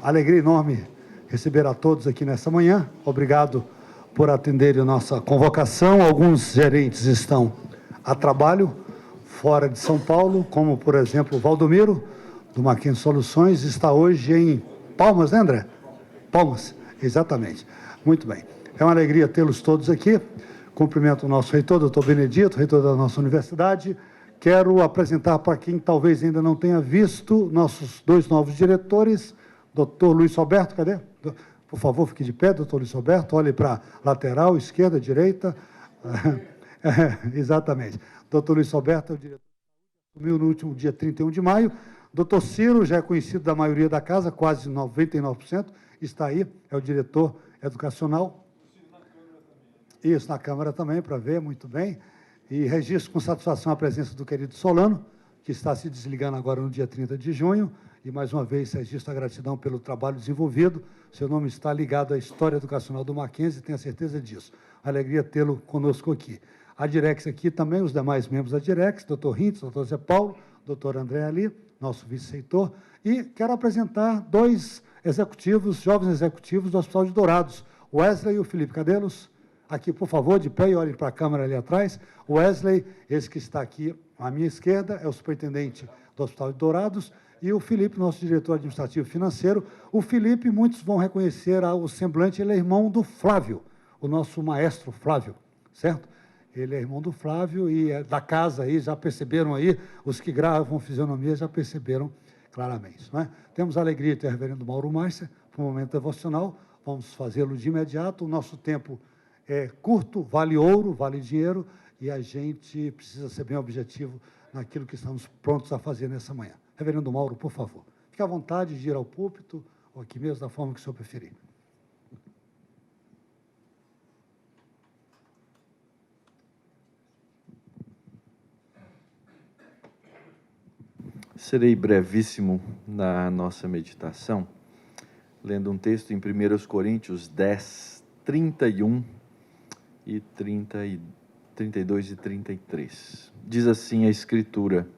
Alegria enorme receber a todos aqui nessa manhã. Obrigado por atenderem a nossa convocação. Alguns gerentes estão a trabalho fora de São Paulo, como, por exemplo, o Valdomiro, do Mackenzie Soluções, está hoje em Palmas, né, André? Palmas, exatamente. Muito bem. É uma alegria tê-los todos aqui. Cumprimento o nosso reitor, doutor Benedito, reitor da nossa universidade. Quero apresentar para quem talvez ainda não tenha visto nossos dois novos diretores, doutor Luiz Roberto, cadê? Por favor, fique de pé, doutor Luiz Roberto, olhe para a lateral, esquerda, direita. Exatamente. Doutor Luiz Roberto é o diretor que assumiu no último dia 31 de maio. Doutor Ciro, já é conhecido da maioria da casa, quase 99%, está aí, é o diretor educacional. Isso, na Câmara também, para ver, muito bem. E registro com satisfação a presença do querido Solano, que está se desligando agora no dia 30 de junho, e mais uma vez registro a gratidão pelo trabalho desenvolvido. Seu nome está ligado à história educacional do Mackenzie, tenho a certeza disso. Alegria tê-lo conosco aqui. A Direx aqui também, os demais membros da Direx, doutor Rintz, doutor Zé Paulo, doutor André ali, nosso vice-reitor, e quero apresentar dois executivos, jovens executivos do Hospital de Dourados, o Wesley e o Felipe Cadelos. Aqui, por favor, de pé e olhem para a câmera ali atrás. O Wesley, esse que está aqui à minha esquerda, é o superintendente do Hospital de Dourados, e o Felipe, nosso diretor administrativo financeiro. O Felipe, muitos vão reconhecer o semblante, ele é irmão do Flávio, o nosso maestro Flávio, certo? Ele é irmão do Flávio e é da casa aí, já perceberam aí, os que gravam fisionomia já perceberam claramente, não é? Temos a alegria de ter o reverendo Mauro Márcia para o momento devocional, vamos fazê-lo de imediato. O nosso tempo é curto, vale ouro, vale dinheiro, e a gente precisa ser bem objetivo naquilo que estamos prontos a fazer nessa manhã. Reverendo Mauro, por favor, fique à vontade de ir ao púlpito, ou aqui mesmo, da forma que o senhor preferir. Serei brevíssimo na nossa meditação, lendo um texto em 1 Coríntios 10, 31 e 32 e 33. Diz assim a Escritura: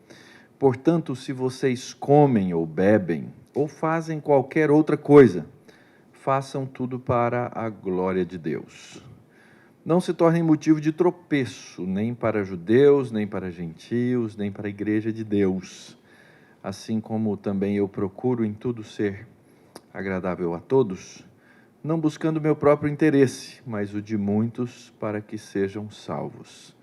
portanto, se vocês comem ou bebem, ou fazem qualquer outra coisa, façam tudo para a glória de Deus. Não se tornem motivo de tropeço, nem para judeus, nem para gentios, nem para a igreja de Deus. Assim como também eu procuro em tudo ser agradável a todos, não buscando meu próprio interesse, mas o de muitos, para que sejam salvos.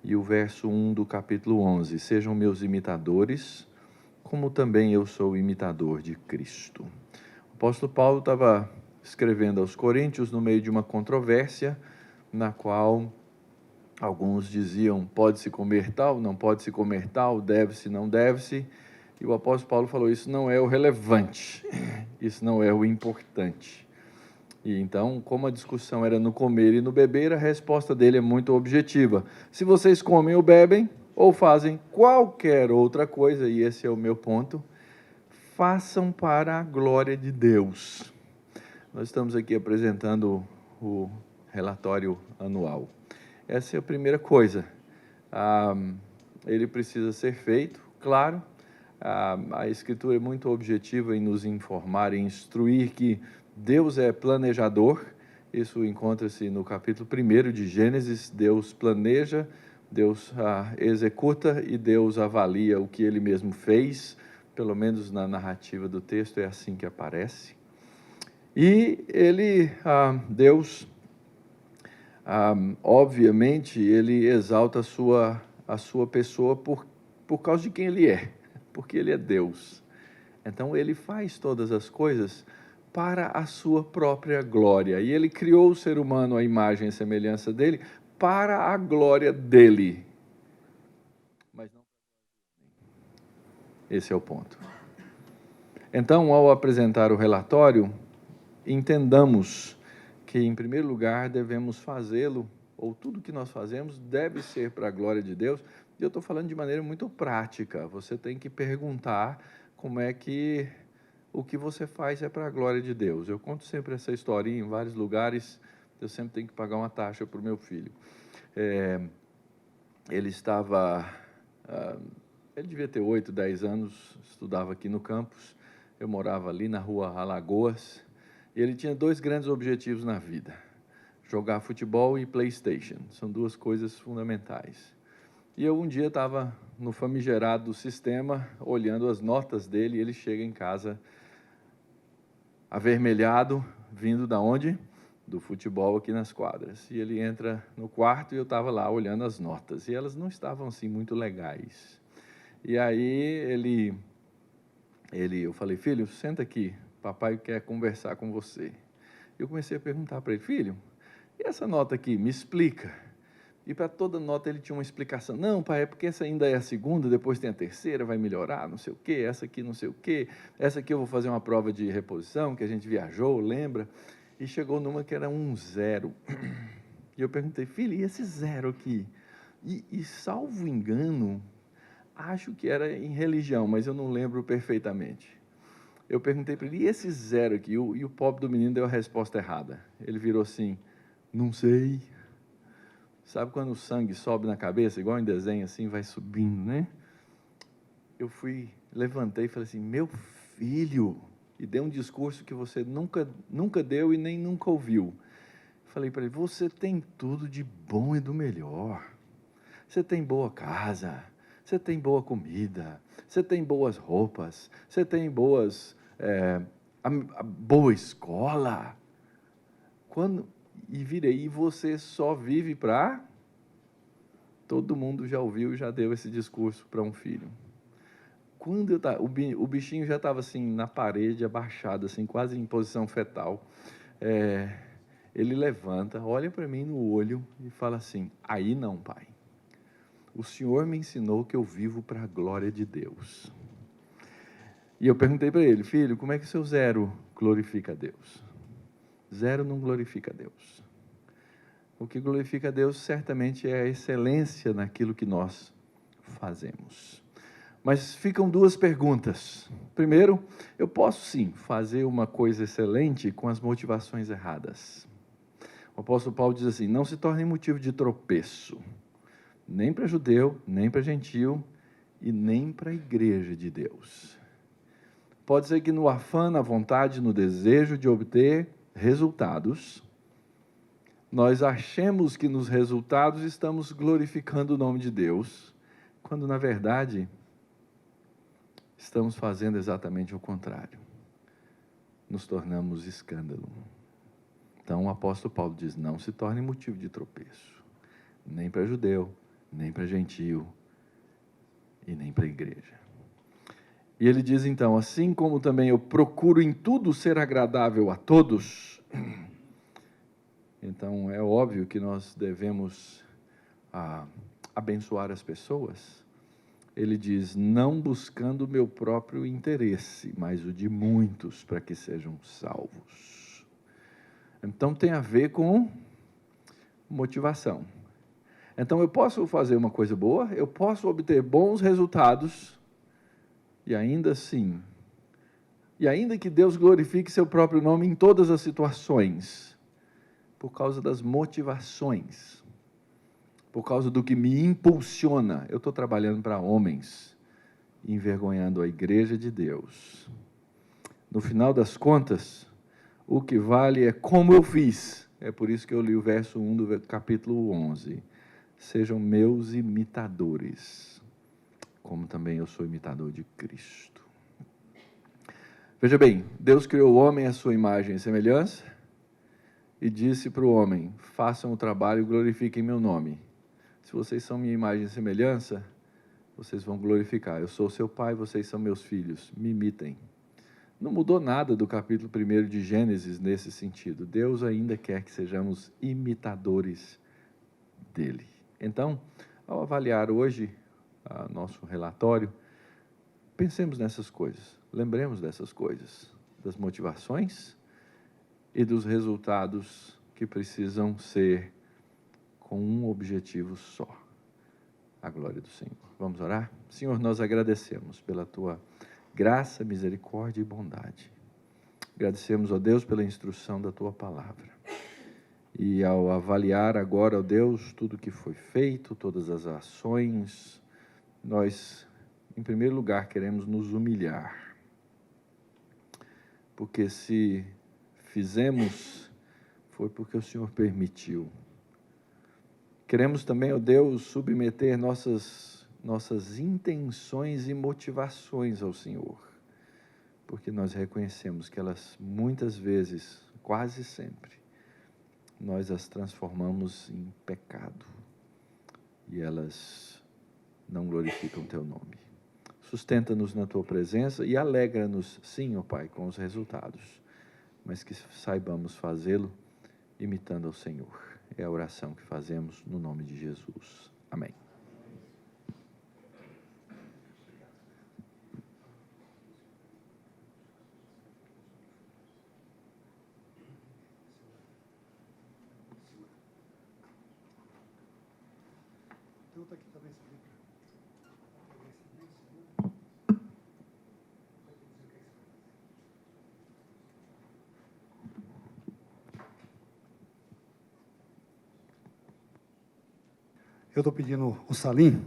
E o verso 1 do capítulo 11, sejam meus imitadores, como também eu sou imitador de Cristo. O apóstolo Paulo estava escrevendo aos Coríntios no meio de uma controvérsia, na qual alguns diziam, pode-se comer tal, não pode-se comer tal, deve-se, não deve-se, e o apóstolo Paulo falou, isso não é o relevante, isso não é o importante. E então, como a discussão era no comer e no beber, a resposta dele é muito objetiva. Se vocês comem ou bebem, ou fazem qualquer outra coisa, e esse é o meu ponto, façam para a glória de Deus. Nós estamos aqui apresentando o relatório anual. Essa é a primeira coisa. Ele precisa ser feito, claro. A Escritura é muito objetiva em nos informar, em instruir que Deus é planejador. Isso encontra-se no capítulo 1 de Gênesis. Deus planeja, Deus executa e Deus avalia o que Ele mesmo fez. Pelo menos na narrativa do texto é assim que aparece. E Deus, obviamente, Ele exalta a sua pessoa por causa de quem Ele é, porque Ele é Deus. Então, Ele faz todas as coisas para a sua própria glória. E Ele criou o ser humano à imagem e semelhança dEle para a glória dEle. Mas não... Esse é o ponto. Então, ao apresentar o relatório, entendamos que, em primeiro lugar, devemos fazê-lo, ou tudo que nós fazemos deve ser para a glória de Deus. E eu estou falando de maneira muito prática. Você tem que perguntar como é que o que você faz é para a glória de Deus. Eu conto sempre essa historinha em vários lugares. Eu sempre tenho que pagar uma taxa para o meu filho. Ele devia ter 8, 10 anos, estudava aqui no campus. eu morava ali na rua Alagoas, e ele tinha 2 grandes objetivos na vida: jogar futebol e PlayStation. São 2 coisas fundamentais. E eu um dia estava no famigerado sistema, olhando as notas dele, e ele chega em casa avermelhado, vindo da onde? Do futebol aqui nas quadras. E ele entra no quarto e eu estava lá olhando as notas, e elas não estavam assim muito legais. E aí eu falei: filho, senta aqui, papai quer conversar com você. Eu comecei a perguntar para ele: filho, e essa nota aqui, me explica. E para toda nota ele tinha uma explicação. Não, pai, é porque essa ainda é a segunda, depois tem a terceira, vai melhorar, não sei o quê, essa aqui não sei o quê, essa aqui eu vou fazer uma prova de reposição, que a gente viajou, lembra? E chegou numa que era um 0. E eu perguntei: filho, e esse 0 aqui? E salvo engano, acho que era em religião, mas eu não lembro perfeitamente. Eu perguntei para ele: e esse 0 aqui? E o pobre do menino deu a resposta errada. Ele virou assim: não sei. Sabe quando o sangue sobe na cabeça, igual em desenho, assim, vai subindo, né? Eu levantei e falei assim: meu filho, e dei um discurso que você nunca deu e nem nunca ouviu. Falei para ele: você tem tudo de bom e do melhor. Você tem boa casa, você tem boa comida, você tem boas roupas, você tem boa escola. E virei: e você só vive para... Todo mundo já ouviu e já deu esse discurso para um filho. Quando o bichinho já estava assim na parede, abaixado, assim, quase em posição fetal, ele levanta, olha para mim no olho e fala assim: aí não, pai. O Senhor me ensinou que eu vivo para a glória de Deus. E eu perguntei para ele: filho, como é que o seu 0 glorifica a Deus? 0 não glorifica a Deus. O que glorifica a Deus certamente é a excelência naquilo que nós fazemos. Mas ficam 2 perguntas. Primeiro, eu posso sim fazer uma coisa excelente com as motivações erradas. O apóstolo Paulo diz assim: não se torne motivo de tropeço, nem para judeu, nem para gentil e nem para a igreja de Deus. Pode ser que no afã, na vontade, no desejo de obter resultados, nós achemos que nos resultados estamos glorificando o nome de Deus, quando na verdade estamos fazendo exatamente o contrário. Nos tornamos escândalo. Então o apóstolo Paulo diz: não se torne motivo de tropeço, nem para judeu, nem para gentio e nem para a igreja. E ele diz então: assim como também eu procuro em tudo ser agradável a todos. Então, é óbvio que nós devemos abençoar as pessoas. Ele diz: não buscando o meu próprio interesse, mas o de muitos, para que sejam salvos. Então, tem a ver com motivação. Então, eu posso fazer uma coisa boa, eu posso obter bons resultados, e ainda assim, e ainda que Deus glorifique seu próprio nome em todas as situações, por causa das motivações, por causa do que me impulsiona. Eu estou trabalhando para homens, envergonhando a igreja de Deus. No final das contas, o que vale é como eu fiz. É por isso que eu li o verso 1 do capítulo 11. Sejam meus imitadores, como também eu sou imitador de Cristo. Veja bem, Deus criou o homem à sua imagem e semelhança, e disse para o homem: façam o trabalho e glorifiquem meu nome. Se vocês são minha imagem e semelhança, vocês vão glorificar. Eu sou seu pai, vocês são meus filhos, me imitem. Não mudou nada do capítulo 1 de Gênesis nesse sentido. Deus ainda quer que sejamos imitadores dele. Então, ao avaliar hoje nosso relatório, pensemos nessas coisas, lembremos dessas coisas, das motivações e dos resultados que precisam ser com um objetivo só: a glória do Senhor. Vamos orar? Senhor, nós agradecemos pela Tua graça, misericórdia e bondade. Agradecemos, ó Deus, pela instrução da Tua palavra. E ao avaliar agora, ó Deus, tudo que foi feito, todas as ações, nós, em primeiro lugar, queremos nos humilhar porque se fizemos, foi porque o Senhor permitiu. Queremos também, ó Deus, submeter nossas intenções e motivações ao Senhor, porque nós reconhecemos que elas, muitas vezes, quase sempre, nós as transformamos em pecado, e elas não glorificam Teu nome. Sustenta-nos na Tua presença e alegra-nos, sim, ó Pai, com os resultados, mas que saibamos fazê-lo imitando ao Senhor. É a oração que fazemos no nome de Jesus. Amém. Eu estou pedindo o Salim,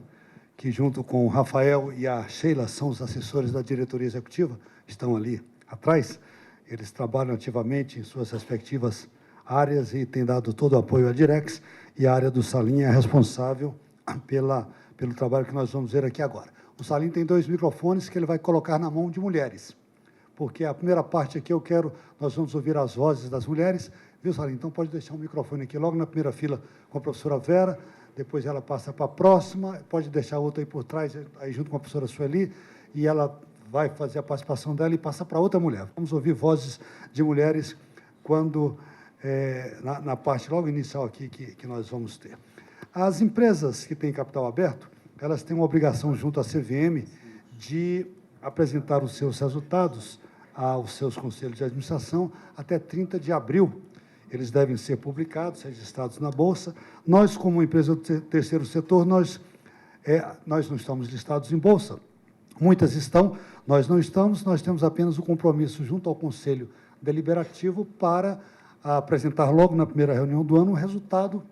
que junto com o Rafael e a Sheila são os assessores da diretoria executiva, estão ali atrás. Eles trabalham ativamente em suas respectivas áreas e têm dado todo o apoio à Direx, e a área do Salim é responsável pelo trabalho que nós vamos ver aqui agora. O Salim tem 2 microfones que ele vai colocar na mão de mulheres, porque a primeira parte aqui nós vamos ouvir as vozes das mulheres, viu, Salim? Então pode deixar o microfone aqui logo na primeira fila com a professora Vera, depois ela passa para a próxima, pode deixar outra aí por trás, aí junto com a professora Sueli, e ela vai fazer a participação dela e passa para outra mulher. Vamos ouvir vozes de mulheres quando, na parte logo inicial aqui que nós vamos ter. As empresas que têm capital aberto, elas têm uma obrigação junto à CVM de apresentar os seus resultados aos seus conselhos de administração até 30 de abril. Eles devem ser publicados, registrados na Bolsa. Nós, como empresa do terceiro setor, nós não estamos listados em Bolsa. Muitas estão, nós não estamos, nós temos apenas o compromisso junto ao Conselho Deliberativo para apresentar logo na primeira reunião do ano o resultado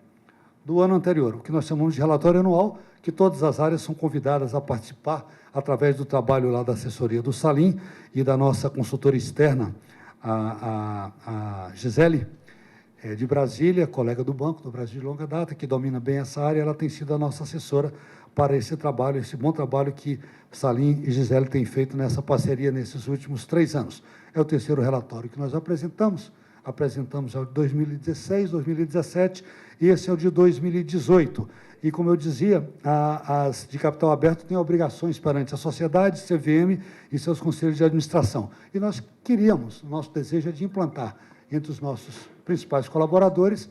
do ano anterior, o que nós chamamos de relatório anual, que todas as áreas são convidadas a participar através do trabalho lá da assessoria do Salim e da nossa consultora externa, a Gisele, de Brasília, colega do Banco do Brasil de longa data, que domina bem essa área. Ela tem sido a nossa assessora para esse trabalho, esse bom trabalho que Salim e Gisele têm feito nessa parceria nesses últimos 3 anos. É o terceiro relatório que nós apresentamos é o de 2016, 2017, e esse é o de 2018. E, como eu dizia, as de capital aberto têm obrigações perante a sociedade, CVM e seus conselhos de administração. E nós queríamos, o nosso desejo é de implantar entre os nossos principais colaboradores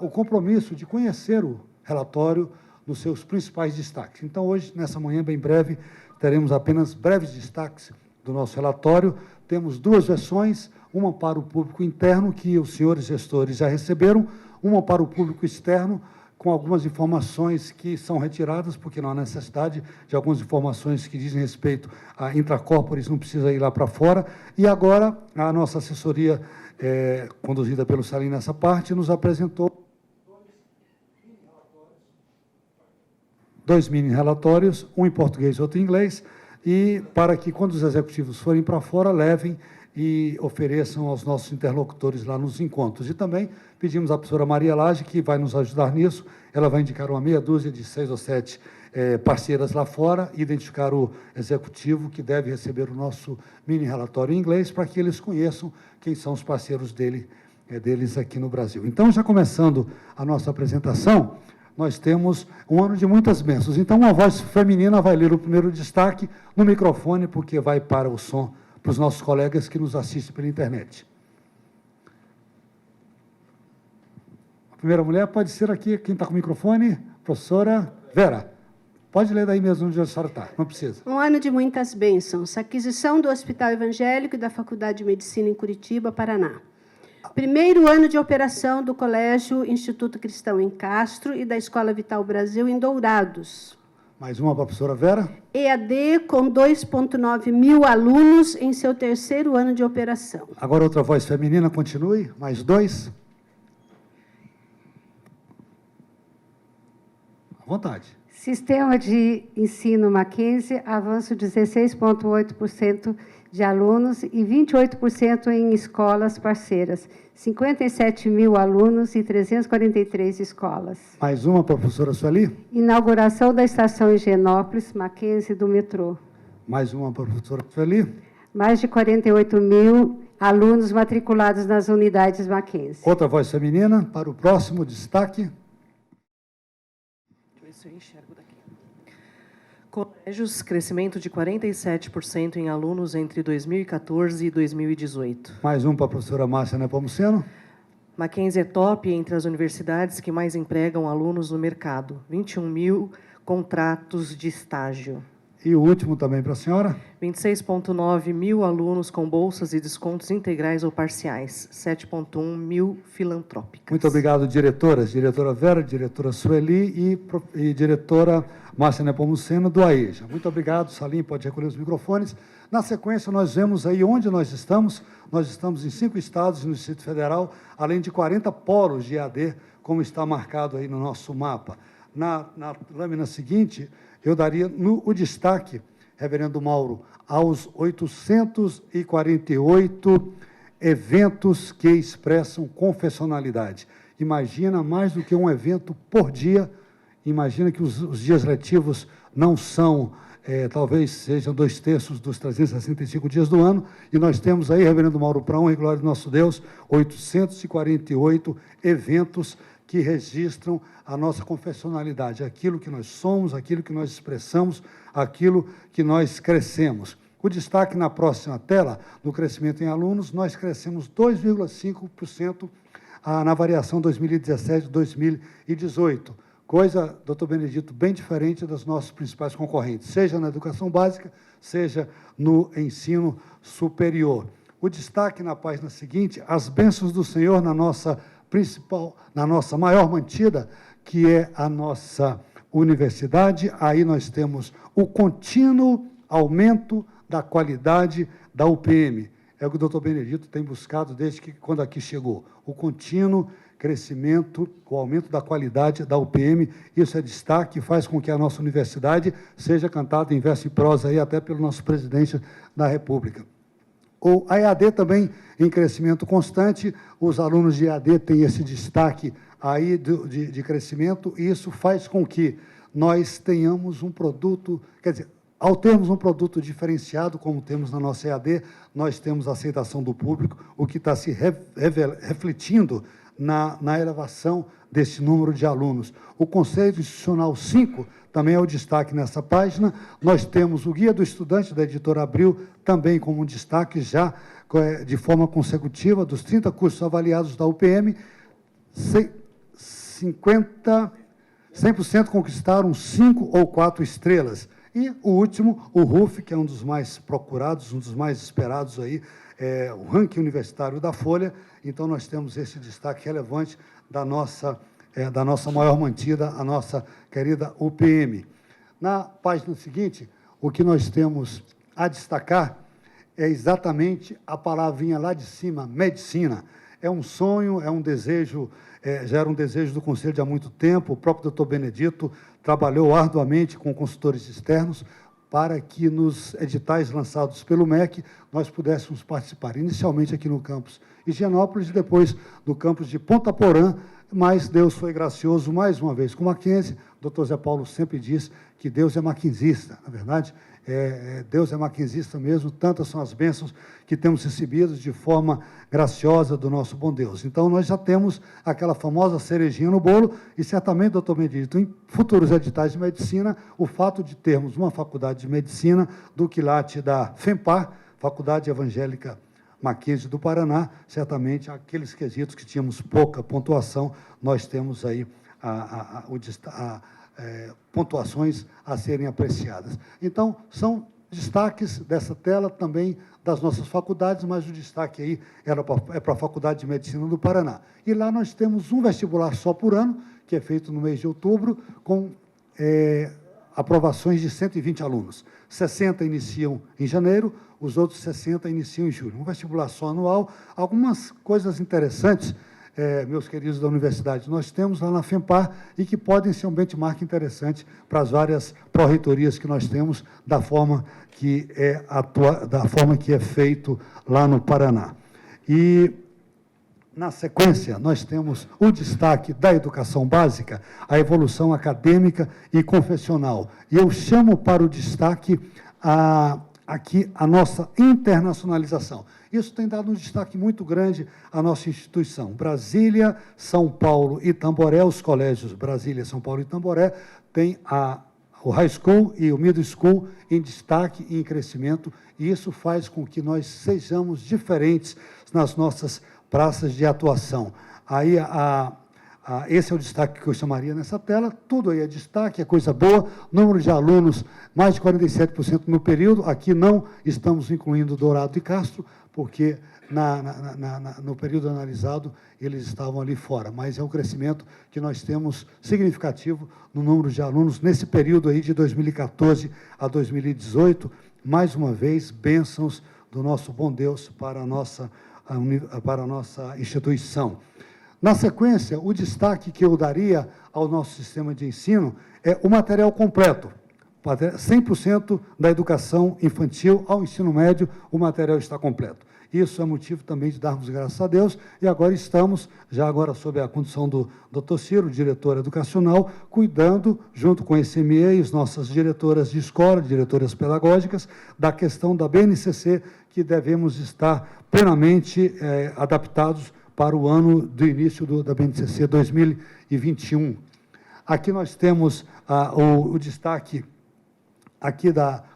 o compromisso de conhecer o relatório nos seus principais destaques. Então, hoje, nessa manhã, bem breve, teremos apenas breves destaques do nosso relatório. Temos 2 versões, uma para o público interno, que os senhores gestores já receberam, uma para o público externo, com algumas informações que são retiradas, porque não há necessidade de algumas informações que dizem respeito a intracorporis, não precisa ir lá para fora. E agora, a nossa assessoria, conduzida pelo Salim nessa parte, nos apresentou 2 mini-relatórios, um em português e outro em inglês, e para que, quando os executivos forem para fora, levem e ofereçam aos nossos interlocutores lá nos encontros. E também pedimos à professora Maria Lage, que vai nos ajudar nisso, ela vai indicar uma meia dúzia de 6 ou 7 parceiras lá fora, identificar o executivo que deve receber o nosso mini-relatório em inglês, para que eles conheçam quem são os parceiros deles aqui no Brasil. Então, já começando a nossa apresentação, nós temos um ano de muitas bênçãos. Então, uma voz feminina vai ler o primeiro destaque no microfone, porque vai para o som para os nossos colegas que nos assistem pela internet. A primeira mulher pode ser aqui, quem está com o microfone, professora Vera. Pode ler daí mesmo onde a senhora está, não precisa. Um ano de muitas bênçãos. Aquisição do Hospital Evangélico e da Faculdade de Medicina em Curitiba, Paraná. Primeiro ano de operação do Colégio Instituto Cristão em Castro e da Escola Vital Brasil em Dourados. Mais uma para a professora Vera. EAD com 2,9 mil alunos em seu terceiro ano de operação. Agora outra voz feminina, continue. Mais 2. À vontade. Sistema de ensino Mackenzie, avanço 16,8% de alunos e 28% em escolas parceiras. 57 mil alunos e 343 escolas. Mais uma, professora Sueli. Inauguração da estação Higienópolis, Mackenzie do metrô. Mais uma, professora Sueli. Mais de 48 mil alunos matriculados nas unidades Mackenzie. Outra voz feminina para o próximo destaque. Deixa eu ver se eu enxergo daqui. Colégios, crescimento de 47% em alunos entre 2014 e 2018. Mais um para a professora Márcia Nepomuceno. Mackenzie é top entre as universidades que mais empregam alunos no mercado. 21 mil contratos de estágio. E o último também para a senhora. 26,9 mil alunos com bolsas e descontos integrais ou parciais. 7,1 mil filantrópicas. Muito obrigado, diretoras. Diretora Vera, diretora Sueli e diretora Márcia Nepomuceno, do AEJA. Muito obrigado. Salim, pode recolher os microfones. Na sequência, nós vemos aí onde nós estamos. Nós estamos em 5 estados no Distrito Federal, além de 40 polos de EAD, como está marcado aí no nosso mapa. Na lâmina seguinte, eu daria o destaque, reverendo Mauro, aos 848 eventos que expressam confessionalidade. Imagina mais do que um evento por dia. Imagina que os dias letivos não são, talvez sejam 2/3 dos 365 dias do ano, e nós temos aí, reverendo Mauro, para honra e glória do nosso Deus, 848 eventos que registram a nossa confessionalidade, aquilo que nós somos, aquilo que nós expressamos, aquilo que nós crescemos. O destaque na próxima tela, no crescimento em alunos, nós crescemos 2,5% na variação 2017-2018, coisa, doutor Benedito, bem diferente dos nossos principais concorrentes, seja na educação básica, seja no ensino superior. O destaque na página seguinte, as bênçãos do Senhor na nossa maior mantida, que é a nossa universidade. Aí nós temos o contínuo aumento da qualidade da UPM. É o que o doutor Benedito tem buscado desde que, quando aqui chegou. O contínuo crescimento, o aumento da qualidade da UPM. Isso é destaque e faz com que a nossa universidade seja cantada em verso e prosa aí até pelo nosso presidente da República. A EAD também em crescimento constante, os alunos de EAD têm esse destaque aí de crescimento, e isso faz com que nós tenhamos um produto, quer dizer, ao termos um produto diferenciado, como temos na nossa EAD, nós temos a aceitação do público, o que está se refletindo na elevação desse número de alunos. O Conceito Institucional 5 também é o destaque nessa página. Nós temos o Guia do Estudante, da editora Abril, também como um destaque, já de forma consecutiva, dos 30 cursos avaliados da UPM, 100% conquistaram 5 ou 4 estrelas. E o último, o RUF, que é um dos mais procurados, um dos mais esperados aí, o ranking universitário da Folha. Então, nós temos esse destaque relevante da nossa maior mantida, a nossa querida UPM. Na página seguinte, o que nós temos a destacar é exatamente a palavrinha lá de cima, medicina. É um sonho, é um desejo, já era um desejo do Conselho de há muito tempo. O próprio doutor Benedito trabalhou arduamente com consultores externos para que nos editais lançados pelo MEC nós pudéssemos participar, inicialmente aqui no campus Higienópolis e depois no campus de Ponta Porã, mas Deus foi gracioso mais uma vez com Mackenzie. O doutor Zé Paulo sempre diz que Deus é maquinzista, na verdade, Deus é maquinzista mesmo, tantas são as bênçãos que temos recebido de forma graciosa do nosso bom Deus. Então, nós já temos aquela famosa cerejinha no bolo, e certamente, doutor Benedito, em futuros editais de medicina, o fato de termos uma faculdade de medicina do quilate da FEMPAR, Faculdade Evangélica Mackenzie do Paraná, certamente aqueles quesitos que tínhamos pouca pontuação, nós temos aí pontuações a serem apreciadas. Então, são destaques dessa tela também das nossas faculdades, mas o destaque aí é para a Faculdade de Medicina do Paraná. E lá nós temos um vestibular só por ano, que é feito no mês de outubro, com aprovações de 120 alunos. 60 iniciam em janeiro, os outros 60 iniciam em julho. Um vestibular só anual. Algumas coisas interessantes meus queridos da universidade, nós temos lá na FEMPAR e que podem ser um benchmark interessante para as várias pró-reitorias que nós temos, da forma que é feito lá no Paraná. E, na sequência, nós temos o destaque da educação básica, a evolução acadêmica e confessional. E eu chamo para o destaque aqui a nossa internacionalização. Isso tem dado um destaque muito grande à nossa instituição. Brasília, São Paulo e Tamboré, os colégios Brasília, São Paulo e Tamboré, têm o high school e o middle school em destaque e em crescimento, e isso faz com que nós sejamos diferentes nas nossas praças de atuação. Aí, esse é o destaque que eu chamaria nessa tela, tudo aí é destaque, é coisa boa, número de alunos, mais de 47% no período, aqui não estamos incluindo Dourado e Castro, porque no período analisado eles estavam ali fora, mas é um crescimento que nós temos significativo no número de alunos nesse período aí de 2014 a 2018, mais uma vez, bênçãos do nosso bom Deus para a nossa instituição. Na sequência, o destaque que eu daria ao nosso sistema de ensino é o material completo. 100% da educação infantil ao ensino médio, o material está completo. Isso é motivo também de darmos graças a Deus, e agora estamos, já agora sob a condução do Dr. Ciro, diretor educacional, cuidando, junto com a SME e as nossas diretoras de escola, diretoras pedagógicas, da questão da BNCC, que devemos estar plenamente adaptados para o ano do início da BNCC 2021. Aqui nós temos o destaque aqui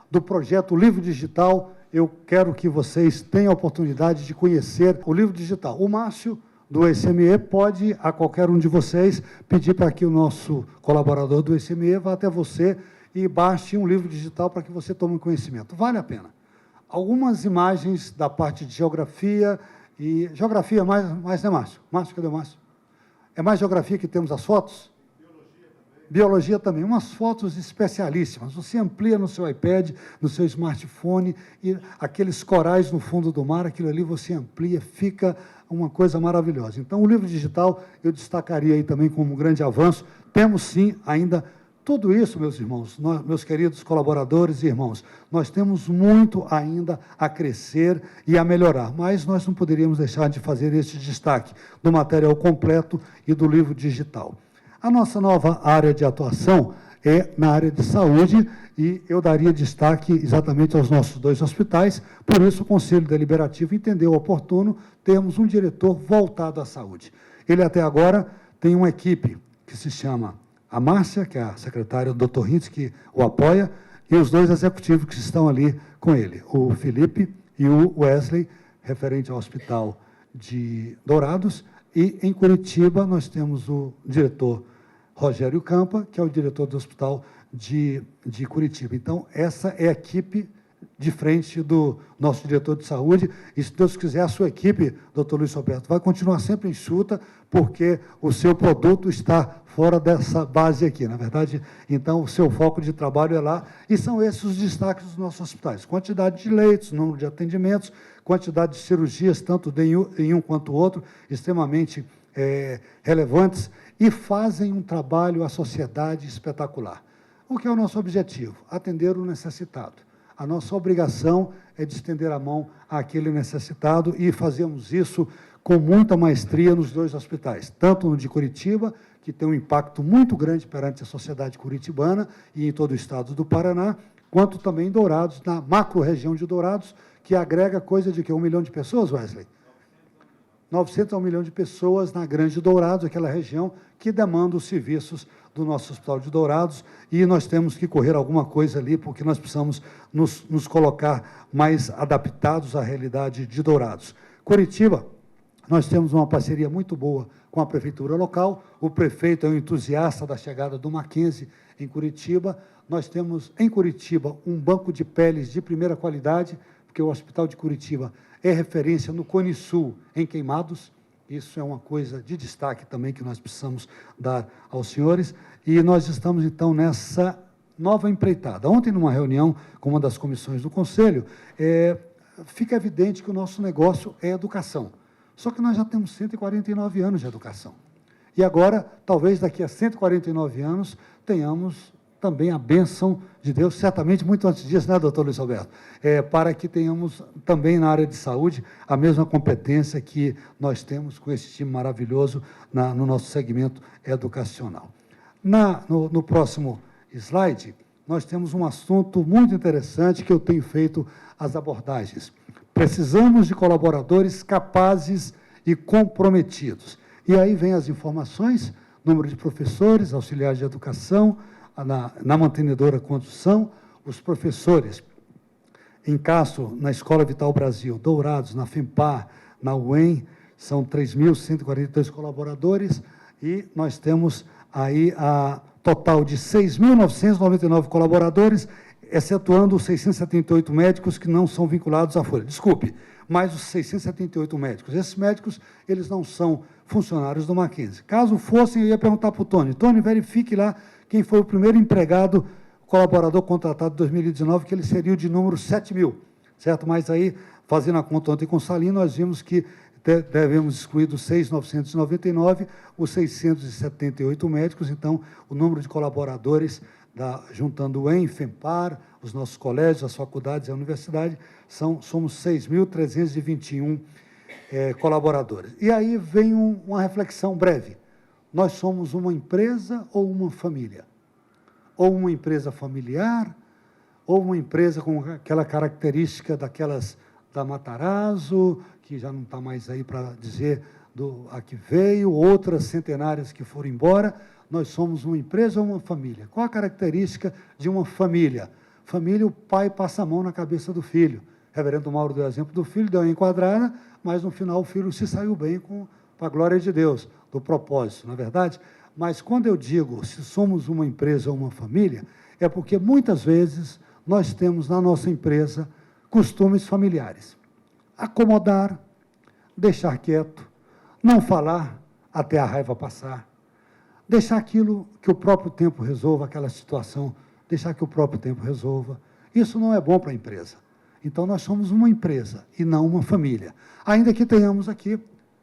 do projeto Livro Digital. Eu quero que vocês tenham a oportunidade de conhecer o livro digital. O Márcio, do SME, pode, a qualquer um de vocês, pedir para que o nosso colaborador do SME vá até você e baixe um livro digital para que você tome conhecimento. Vale a pena. Algumas imagens da parte de geografia, e geografia mais, né, Márcio? Márcio, cadê o Márcio? É mais geografia que temos as fotos? Biologia também, umas fotos especialíssimas. Você amplia no seu iPad, no seu smartphone, e aqueles corais no fundo do mar, aquilo ali você amplia, fica uma coisa maravilhosa. Então, o livro digital eu destacaria aí também como um grande avanço. Temos, sim, ainda tudo isso, meus irmãos, meus queridos colaboradores e irmãos, nós temos muito ainda a crescer e a melhorar, mas nós não poderíamos deixar de fazer esse destaque do material completo e do livro digital. A nossa nova área de atuação é na área de saúde, e eu daria destaque exatamente aos nossos 2 hospitais, por isso o Conselho Deliberativo entendeu oportuno termos um diretor voltado à saúde. Ele, até agora, tem uma equipe que se chama a Márcia, que é a secretária, o Dr. Rintz, que o apoia, e os 2 executivos que estão ali com ele, o Felipe e o Wesley, referente ao Hospital de Dourados, e em Curitiba nós temos o diretor Rogério Campa, que é o diretor do Hospital de Curitiba. Então, essa é a equipe de frente do nosso diretor de saúde, e, se Deus quiser, a sua equipe, doutor Luiz Roberto, vai continuar sempre enxuta, porque o seu produto está fora dessa base aqui, na verdade. Então, o seu foco de trabalho é lá, e são esses os destaques dos nossos hospitais. Quantidade de leitos, número de atendimentos, quantidade de cirurgias, tanto em um quanto o outro, extremamente relevantes, e fazem um trabalho à sociedade espetacular. O que é o nosso objetivo? Atender o necessitado. A nossa obrigação é de estender a mão àquele necessitado, e fazemos isso com muita maestria nos 2 hospitais, tanto no de Curitiba, que tem um impacto muito grande perante a sociedade curitibana e em todo o estado do Paraná, quanto também em Dourados, na macro-região de Dourados, que agrega coisa de 1 milhão de pessoas, Wesley? 900 a 1 milhão de pessoas na Grande Dourados, aquela região que demanda os serviços do nosso Hospital de Dourados, e nós temos que correr alguma coisa ali, porque nós precisamos nos colocar mais adaptados à realidade de Dourados. Curitiba, nós temos uma parceria muito boa com a prefeitura local, o prefeito é um entusiasta da chegada do Mackenzie em Curitiba. Nós temos em Curitiba um banco de peles de primeira qualidade, porque o Hospital de Curitiba é referência no Cone Sul em queimados. Isso é uma coisa de destaque também que nós precisamos dar aos senhores. E nós estamos, então, nessa nova empreitada. Ontem, numa reunião com uma das comissões do Conselho, fica evidente que o nosso negócio é educação. Só que nós já temos 149 anos de educação. E agora, talvez daqui a 149 anos, tenhamos também a bênção de Deus, certamente muito antes disso, né, doutor Luiz Alberto? Para que tenhamos também na área de saúde a mesma competência que nós temos com esse time maravilhoso no nosso segmento educacional. No próximo slide, nós temos um assunto muito interessante que eu tenho feito as abordagens. Precisamos de colaboradores capazes e comprometidos. E aí vem as informações, número de professores, auxiliares de educação, na mantenedora condução, os professores em Castro, na Escola Vital Brasil, Dourados, na FEMPAR, na UEM, são 3.142 colaboradores, e nós temos aí a total de 6.999 colaboradores, excetuando os 678 médicos que não são vinculados à Folha. Desculpe, mas os 678 médicos. Esses médicos, eles não são funcionários do Mackenzie. Caso fossem, eu ia perguntar para o Tony. Tony, verifique lá quem foi o primeiro empregado, colaborador contratado em 2019, que ele seria o de número 7.000, certo? Mas aí, fazendo a conta ontem com o Salim, nós vimos que devemos excluir dos 6.999 os 678 médicos, então, o número de colaboradores, juntando o EM, FEMPAR, os nossos colégios, as faculdades e a universidade, somos 6.321 colaboradores. E aí vem uma reflexão breve. Nós somos uma empresa ou uma família? Ou uma empresa familiar, ou uma empresa com aquela característica daquelas da Matarazzo, que já não está mais aí para dizer a que veio, outras centenárias que foram embora. Nós somos uma empresa ou uma família? Qual a característica de uma família? Família, o pai passa a mão na cabeça do filho. O reverendo Mauro deu o exemplo do filho, deu uma enquadrada, mas no final o filho se saiu bem com a glória de Deus, do propósito, não é verdade? Mas quando eu digo se somos uma empresa ou uma família, é porque muitas vezes nós temos na nossa empresa costumes familiares. Acomodar, deixar quieto, não falar até a raiva passar, deixar aquilo que o próprio tempo resolva, aquela situação, deixar que o próprio tempo resolva. Isso não é bom para a empresa. Então, nós somos uma empresa e não uma família. Ainda que tenhamos aqui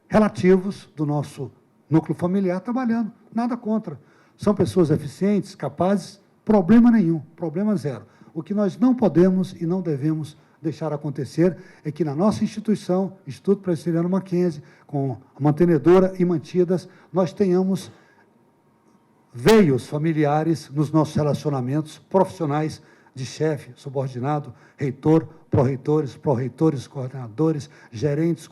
relativos do nosso núcleo familiar trabalhando, nada contra. São pessoas eficientes, capazes, problema nenhum, problema zero. O que nós não podemos e não devemos deixar acontecer é que na nossa instituição, Instituto Presbiteriano Mackenzie, com a mantenedora e mantidas, nós tenhamos veios familiares nos nossos relacionamentos profissionais de chefe, subordinado, reitor, pró-reitores, coordenadores, gerentes,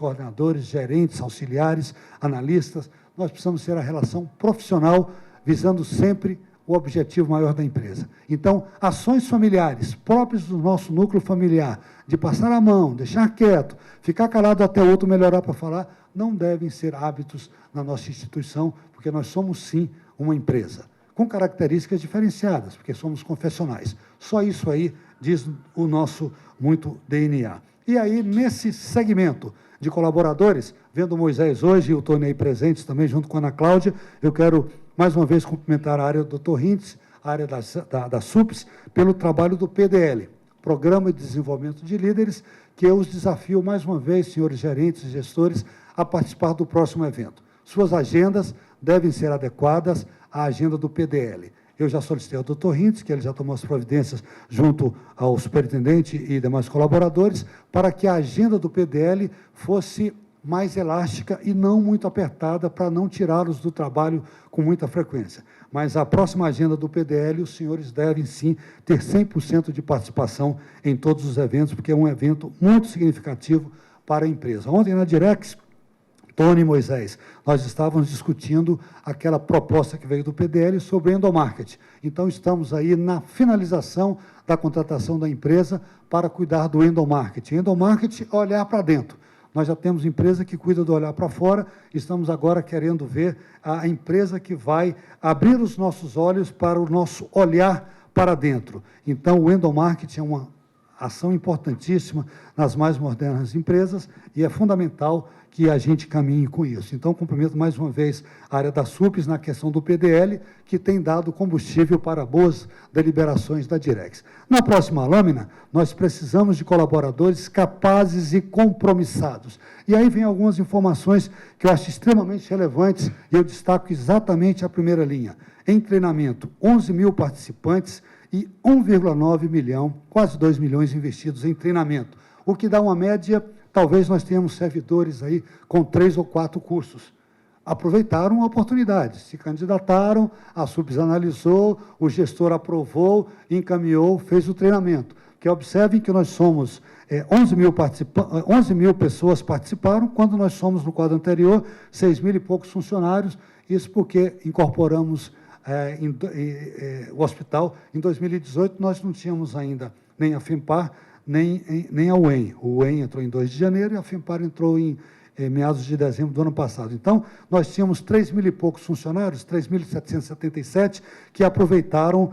auxiliares, analistas. Nós precisamos ter a relação profissional, visando sempre o objetivo maior da empresa. Então, ações familiares próprias do nosso núcleo familiar, de passar a mão, deixar quieto, ficar calado até o outro melhorar para falar, não devem ser hábitos na nossa instituição, porque nós somos, sim, uma empresa, com características diferenciadas, porque somos confessionais. Só isso aí diz o nosso muito DNA. E aí, nesse segmento de colaboradores, vendo o Moisés hoje e o Tony aí presentes também, junto com a Ana Cláudia, eu quero, mais uma vez, cumprimentar a área do Dr. Hintz, a área da SUPS, pelo trabalho do PDL, Programa de Desenvolvimento de Líderes, que eu os desafio, mais uma vez, senhores gerentes e gestores, a participar do próximo evento. Suas agendas devem ser adequadas à agenda do PDL. Eu já solicitei ao Dr. Hintz, que ele já tomou as providências junto ao superintendente e demais colaboradores, para que a agenda do PDL fosse mais elástica e não muito apertada, para não tirá-los do trabalho com muita frequência. Mas a próxima agenda do PDL, os senhores devem, sim, ter 100% de participação em todos os eventos, porque é um evento muito significativo para a empresa. Ontem, na Direx, Tony e Moisés, nós estávamos discutindo aquela proposta que veio do PDL sobre endomarketing. Então, estamos aí na finalização da contratação da empresa para cuidar do endomarketing. Endomarketing é olhar para dentro. Nós já temos empresa que cuida do olhar para fora, estamos agora querendo ver a empresa que vai abrir os nossos olhos para o nosso olhar para dentro. Então, o endomarketing é uma ação importantíssima nas mais modernas empresas e é fundamental que a gente caminhe com isso. Então, cumprimento mais uma vez a área da SUPES na questão do PDL, que tem dado combustível para boas deliberações da Direx. Na próxima lâmina, nós precisamos de colaboradores capazes e compromissados. E aí vem algumas informações que eu acho extremamente relevantes e eu destaco exatamente a primeira linha. Em treinamento, 11 mil participantes e 1,9 milhão, quase 2 milhões investidos em treinamento, o que dá uma média. Talvez nós tenhamos servidores aí com 3 ou 4 cursos. Aproveitaram a oportunidade, se candidataram, a SUPES analisou, o gestor aprovou, encaminhou, fez o treinamento. Que observem que nós somos 11 mil pessoas participaram, quando nós somos, no quadro anterior, 6 mil e poucos funcionários, isso porque incorporamos o hospital. Em 2018, nós não tínhamos ainda nem a FEMPAR, nem a UEM. O UEM entrou em 2 de janeiro e a FEMPAR entrou em meados de dezembro do ano passado. Então, nós tínhamos 3 mil e poucos funcionários, 3.777, que aproveitaram,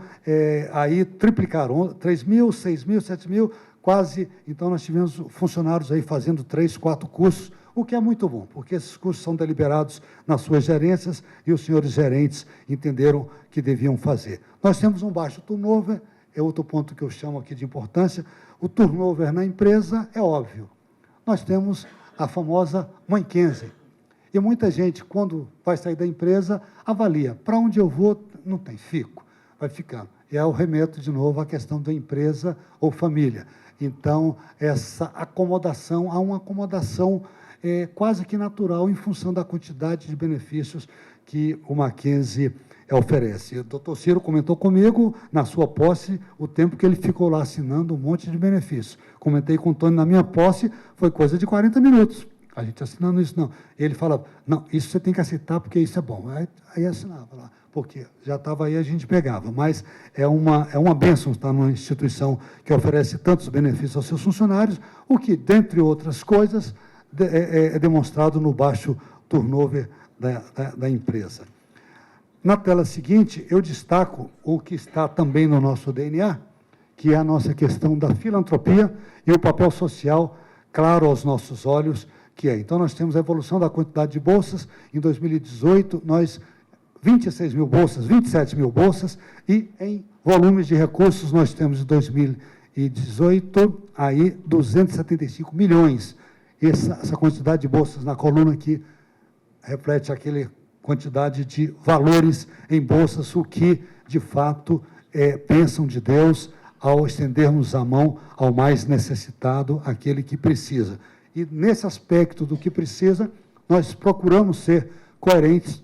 aí triplicaram, 3 mil, 6 mil, 7 mil, quase. Então, nós tivemos funcionários aí fazendo 3, 4 cursos, o que é muito bom, porque esses cursos são deliberados nas suas gerências e os senhores gerentes entenderam que deviam fazer. Nós temos um baixo turnover, é outro ponto que eu chamo aqui de importância. O turnover na empresa é óbvio. Nós temos a famosa Mãe Kenzie. E muita gente, quando vai sair da empresa, avalia, para onde eu vou, não tem, fico, vai ficando. E aí eu remeto de novo à questão da empresa ou família. Então, essa acomodação, há uma acomodação quase que natural em função da quantidade de benefícios que o Mackenzie oferece. O doutor Ciro comentou comigo, na sua posse, o tempo que ele ficou lá assinando um monte de benefícios. Comentei com o Tony, na minha posse, foi coisa de 40 minutos. A gente assinando isso, não. Ele falava, não, isso você tem que aceitar, porque isso é bom. Aí assinava lá, porque já estava aí, a gente pegava. Mas é uma bênção estar numa instituição que oferece tantos benefícios aos seus funcionários, o que, dentre outras coisas, é demonstrado no baixo turnover da empresa. Na tela seguinte, eu destaco o que está também no nosso DNA, que é a nossa questão da filantropia e o papel social claro aos nossos olhos, que é. Então, nós temos a evolução da quantidade de bolsas. Em 2018, nós 26 mil bolsas, 27 mil bolsas, e em volumes de recursos, nós temos em 2018, aí 275 milhões. Essa quantidade de bolsas na coluna aqui reflete aquele quantidade de valores em bolsas, o que, de fato, é bênção de Deus ao estendermos a mão ao mais necessitado, aquele que precisa. E, nesse aspecto do que precisa, nós procuramos ser coerentes.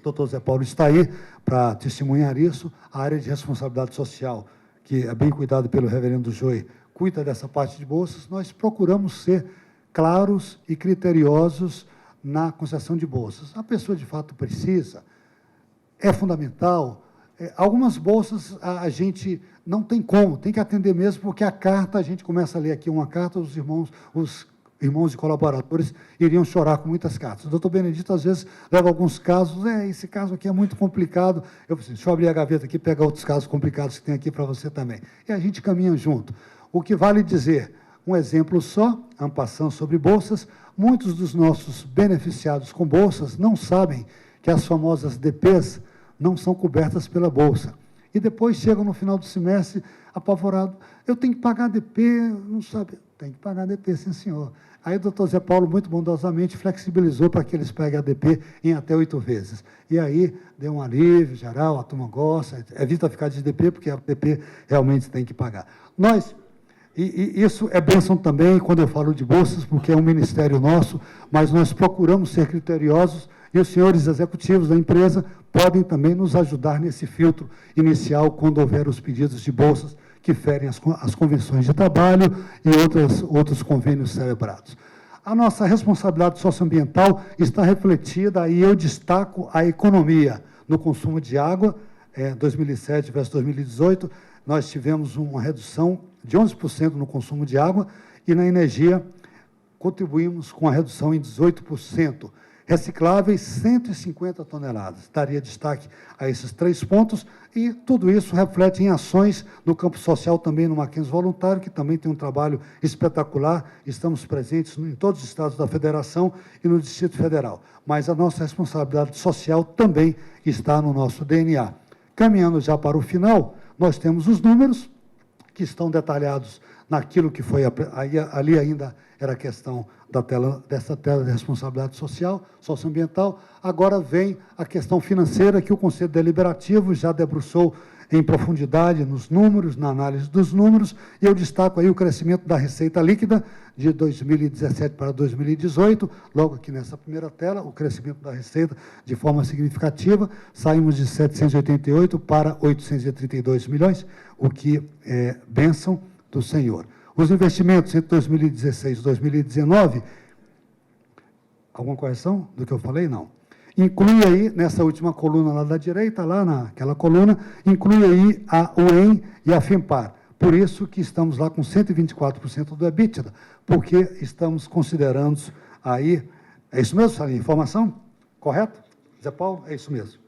O doutor Zé Paulo está aí para testemunhar isso. A área de responsabilidade social, que é bem cuidada pelo reverendo Joey, cuida dessa parte de bolsas. Nós procuramos ser claros e criteriosos na concessão de bolsas. A pessoa, de fato, precisa, é fundamental. Algumas bolsas a gente não tem como, tem que atender mesmo, porque a carta, a gente começa a ler aqui uma carta, os irmãos e colaboradores iriam chorar com muitas cartas. O doutor Benedito, às vezes, leva alguns casos, esse caso aqui é muito complicado, eu falei assim, deixa eu abrir a gaveta aqui e pegar outros casos complicados que tem aqui para você também. E a gente caminha junto. O que vale dizer, um exemplo só, en passant sobre bolsas, muitos dos nossos beneficiados com bolsas não sabem que as famosas DPs não são cobertas pela bolsa. E depois chegam no final do semestre apavorado, eu tenho que pagar DP, não sabe, tem que pagar DP, sim senhor. Aí o doutor Zé Paulo, muito bondosamente, flexibilizou para que eles peguem a DP em até 8 vezes. E aí deu um alívio geral, a turma gosta, evita ficar de DP, porque a DP realmente tem que pagar. E isso é bênção também, quando eu falo de bolsas, porque é um ministério nosso, mas nós procuramos ser criteriosos, e os senhores executivos da empresa podem também nos ajudar nesse filtro inicial, quando houver os pedidos de bolsas que ferem as convenções de trabalho e outros convênios celebrados. A nossa responsabilidade socioambiental está refletida, e eu destaco a economia no consumo de água, 2007 versus 2018, nós tivemos uma redução de 11% no consumo de água, e na energia contribuímos com a redução em 18%. recicláveis 150 toneladas. Daria destaque a esses 3 pontos e tudo isso reflete em ações no campo social também no Mackenzie Voluntário, que também tem um trabalho espetacular. Estamos presentes em todos os estados da Federação e no Distrito Federal. Mas a nossa responsabilidade social também está no nosso DNA. Caminhando já para o final, nós temos os números que estão detalhados naquilo que foi ali ainda era a questão dessa tela de responsabilidade social, socioambiental. Agora vem a questão financeira, que o Conselho Deliberativo já debruçou em profundidade nos números, na análise dos números, e eu destaco aí o crescimento da receita líquida de 2017 para 2018, logo aqui nessa primeira tela, o crescimento da receita de forma significativa, saímos de 788 para 832 milhões, o que é bênção do Senhor. Os investimentos entre 2016 e 2019, alguma correção do que eu falei? Não. Inclui aí, nessa última coluna lá da direita, lá naquela coluna, inclui aí a UEM e a FEMPAR. Por isso que estamos lá com 124% do EBITDA, porque estamos considerando aí... É isso mesmo, Salim? Informação? Correto? Zé Paulo? É isso mesmo.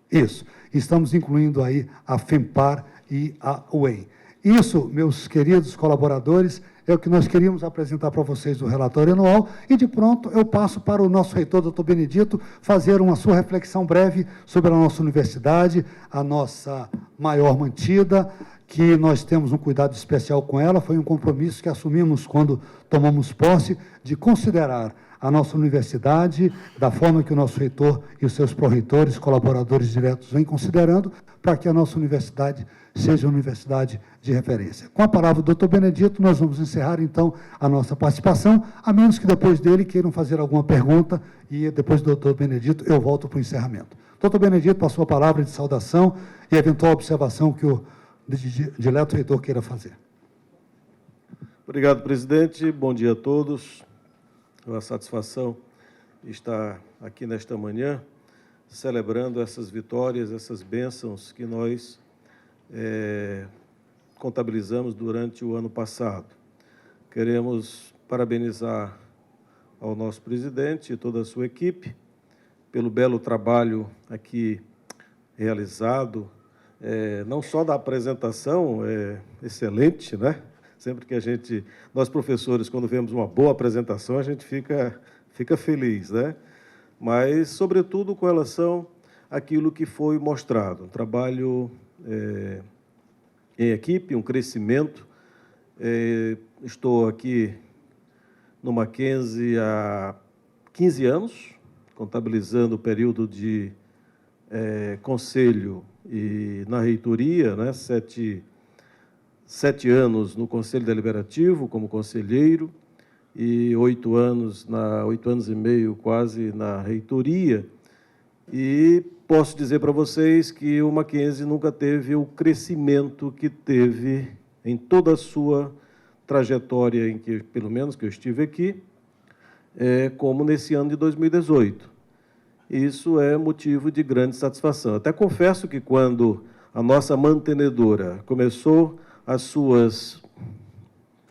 Isso. Estamos incluindo aí a FEMPAR e a UEM. Isso, meus queridos colaboradores, é o que nós queríamos apresentar para vocês do relatório anual, e de pronto eu passo para o nosso reitor, doutor Benedito, fazer uma sua reflexão breve sobre a nossa universidade, a nossa maior mantida, que nós temos um cuidado especial com ela, foi um compromisso que assumimos quando tomamos posse, de considerar a nossa universidade da forma que o nosso reitor e os seus pró-reitores, colaboradores diretos, vêm considerando, para que a nossa universidade seja uma universidade de referência. Com a palavra do doutor Benedito, nós vamos encerrar, então, a nossa participação, a menos que depois dele queiram fazer alguma pergunta, e depois do doutor Benedito eu volto para o encerramento. Doutor Benedito, passou a palavra de saudação e eventual observação que o dileto reitor queira fazer. Obrigado, presidente. Bom dia a todos. É uma satisfação estar aqui nesta manhã, celebrando essas vitórias, essas bênçãos que nós contabilizamos durante o ano passado. Queremos parabenizar ao nosso presidente e toda a sua equipe pelo belo trabalho aqui realizado, não só da apresentação, excelente, né? Sempre que nós professores, quando vemos uma boa apresentação, a gente fica feliz, né? Mas, sobretudo, com relação àquilo que foi mostrado. Um trabalho em equipe, um crescimento. Estou aqui no Mackenzie há 15 anos, contabilizando o período de conselho e na reitoria, né? 7 anos no Conselho Deliberativo como conselheiro e 8 anos e meio quase na reitoria. E posso dizer para vocês que o Mackenzie nunca teve o crescimento que teve em toda a sua trajetória, em que, pelo menos que eu estive aqui, como nesse ano de 2018. Isso é motivo de grande satisfação. Até confesso que quando a nossa mantenedora começou as suas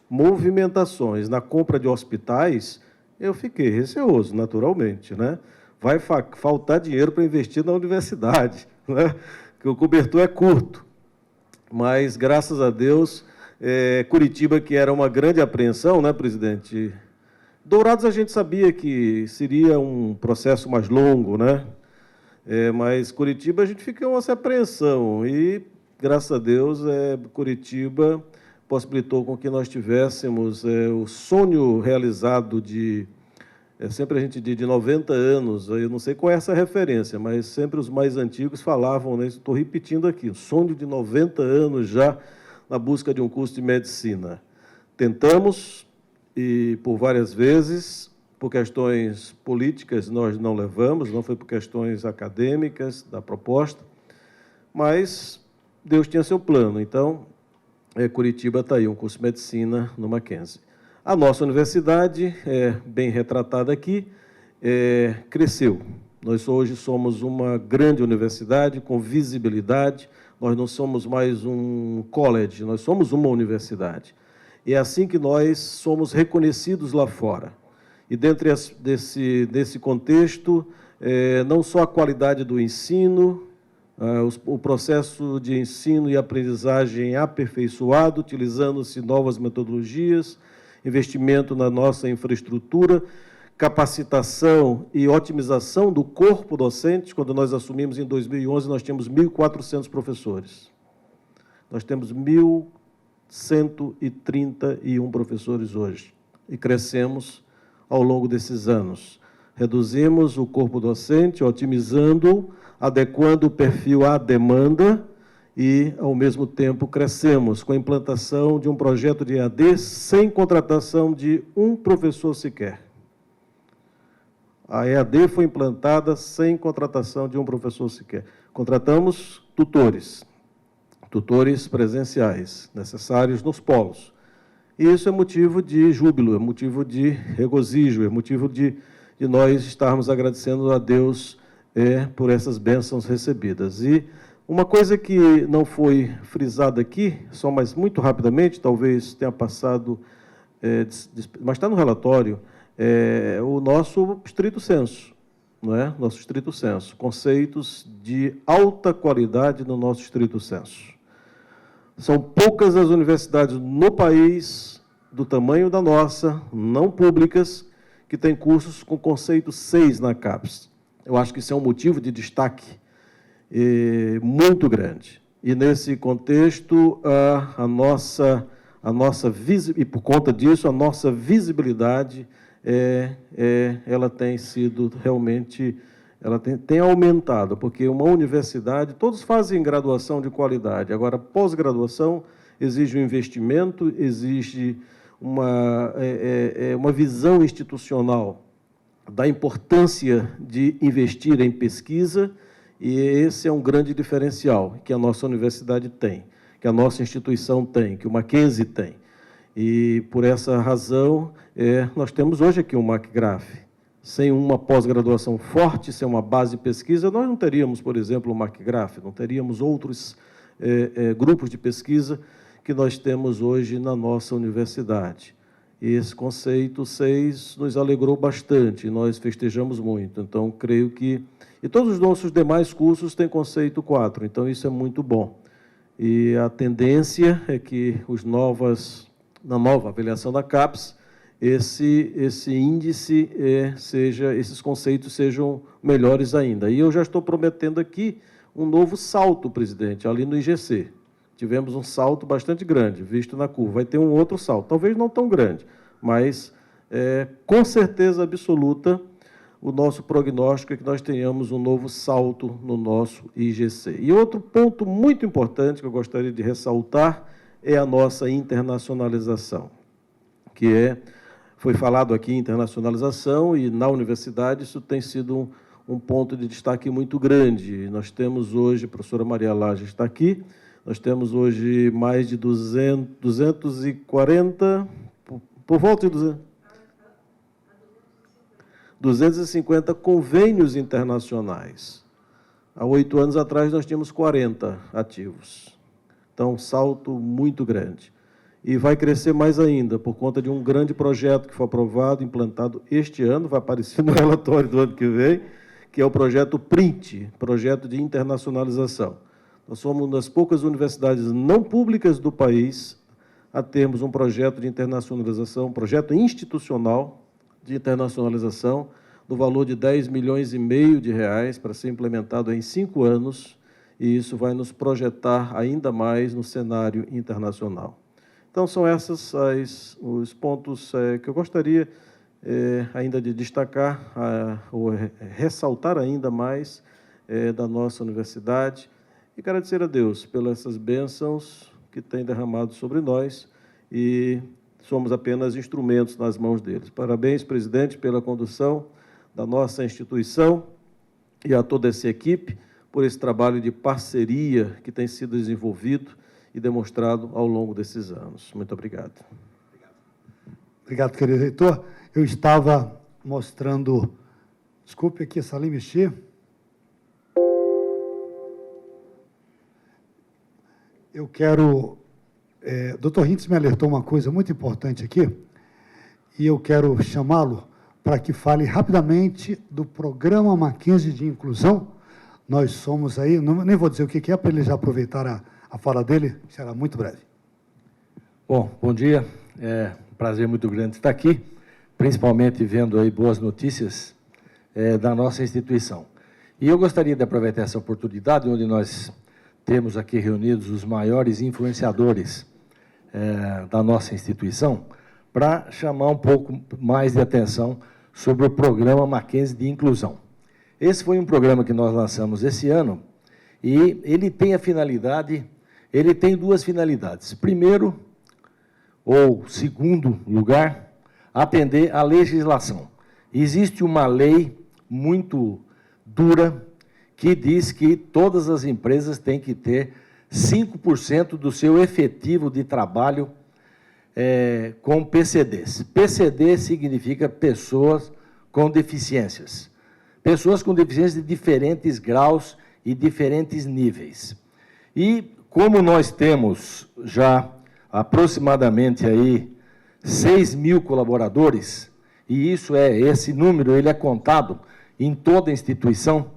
movimentações na compra de hospitais, eu fiquei receoso, naturalmente, né? Vai faltar dinheiro para investir na universidade, né? Que o cobertor é curto. Mas, graças a Deus, Curitiba, que era uma grande apreensão, né, presidente? Dourados a gente sabia que seria um processo mais longo, né? Mas Curitiba a gente fica com essa apreensão e, graças a Deus, Curitiba possibilitou com que nós tivéssemos o sonho realizado de... sempre a gente diz de 90 anos, eu não sei qual é essa referência, mas sempre os mais antigos falavam, né? Estou repetindo aqui, o sonho de 90 anos já na busca de um curso de medicina. Tentamos, e por várias vezes, por questões políticas, nós não levamos, não foi por questões acadêmicas da proposta, mas Deus tinha seu plano. Então, Curitiba está aí, um curso de medicina no Mackenzie. A nossa universidade, bem retratada aqui, cresceu. Nós hoje somos uma grande universidade com visibilidade, nós não somos mais um college, nós somos uma universidade. E é assim que nós somos reconhecidos lá fora. E dentro desse contexto, não só a qualidade do ensino, o processo de ensino e aprendizagem aperfeiçoado, utilizando-se novas metodologias, investimento na nossa infraestrutura, capacitação e otimização do corpo docente. Quando nós assumimos em 2011, nós tínhamos 1.400 professores. Nós temos 1.131 professores hoje e crescemos ao longo desses anos. Reduzimos o corpo docente, otimizando, adequando o perfil à demanda e, ao mesmo tempo, crescemos com a implantação de um projeto de EAD sem contratação de um professor sequer. A EAD foi implantada sem contratação de um professor sequer. Contratamos tutores presenciais, necessários nos polos. E isso é motivo de júbilo, é motivo de regozijo, é motivo de nós estarmos agradecendo a Deus por essas bênçãos recebidas. E uma coisa que não foi frisada aqui, só mais muito rapidamente, talvez tenha passado, mas está no relatório, o nosso estrito senso, não é? Nosso estrito senso, conceitos de alta qualidade no nosso estrito senso. São poucas as universidades no país, do tamanho da nossa, não públicas, que têm cursos com conceito 6 na CAPES. Eu acho que isso é um motivo de destaque muito grande. E, nesse contexto, e por conta disso, a nossa visibilidade ela tem sido realmente, ela tem aumentado, porque uma universidade, todos fazem graduação de qualidade, agora pós-graduação exige um investimento, exige uma visão institucional da importância de investir em pesquisa, e esse é um grande diferencial que a nossa universidade tem, que a nossa instituição tem, que o Mackenzie tem. E, por essa razão, nós temos hoje aqui o MacGraph. Sem uma pós-graduação forte, sem uma base de pesquisa, nós não teríamos, por exemplo, o MacGraph, não teríamos outros grupos de pesquisa que nós temos hoje na nossa universidade. E esse conceito 6 nos alegrou bastante, nós festejamos muito. Então, creio que... E todos os nossos demais cursos têm conceito 4, então isso é muito bom. E a tendência é que na nova avaliação da CAPES, esse índice esses conceitos sejam melhores ainda. E eu já estou prometendo aqui um novo salto, presidente, ali no IGC. Tivemos um salto bastante grande, visto na curva. Vai ter um outro salto, talvez não tão grande, mas com certeza absoluta o nosso prognóstico é que nós tenhamos um novo salto no nosso IGC. E outro ponto muito importante que eu gostaria de ressaltar é a nossa internacionalização, que foi falado aqui em internacionalização, e na universidade isso tem sido um ponto de destaque muito grande. Nós temos hoje, a professora Maria Laje está aqui, nós temos hoje mais de 240, por volta de 250 convênios internacionais. Há 8 anos atrás, nós tínhamos 40 ativos. Então, um salto muito grande. E vai crescer mais ainda, por conta de um grande projeto que foi aprovado, implantado este ano, vai aparecer no relatório do ano que vem, que é o projeto PRINT, Projeto de Internacionalização. Nós somos uma das poucas universidades não públicas do país a termos um projeto de internacionalização, um projeto institucional de internacionalização, no valor de 10,5 milhões de reais, para ser implementado em 5 anos, e isso vai nos projetar ainda mais no cenário internacional. Então, são esses os pontos que eu gostaria ainda de destacar, ou ressaltar ainda mais da nossa universidade, e agradecer a Deus pelas essas bênçãos que tem derramado sobre nós, e somos apenas instrumentos nas mãos deles. Parabéns, presidente, pela condução da nossa instituição e a toda essa equipe por esse trabalho de parceria que tem sido desenvolvido e demonstrado ao longo desses anos. Muito obrigado. Obrigado, querido reitor. Eu estava mostrando... Desculpe aqui, Salim, mexer. Eu quero... Dr. Rintz me alertou uma coisa muito importante aqui, e eu quero chamá-lo para que fale rapidamente do Programa Mackenzie de Inclusão. Nós somos aí, nem vou dizer o que é, para ele já aproveitar a fala dele, será muito breve. Bom dia, é um prazer muito grande estar aqui, principalmente vendo aí boas notícias da nossa instituição. E eu gostaria de aproveitar essa oportunidade, onde nós temos aqui reunidos os maiores influenciadores da nossa instituição, para chamar um pouco mais de atenção sobre o Programa Mackenzie de Inclusão. Esse foi um programa que nós lançamos esse ano, e ele tem duas finalidades. Primeiro, ou segundo lugar, atender à legislação. Existe uma lei muito dura que diz que todas as empresas têm que ter 5% do seu efetivo de trabalho com PCDs. PCD significa pessoas com deficiências. Pessoas com deficiências de diferentes graus e diferentes níveis. E como nós temos já aproximadamente aí 6.000 colaboradores, e esse número ele é contado em toda a instituição,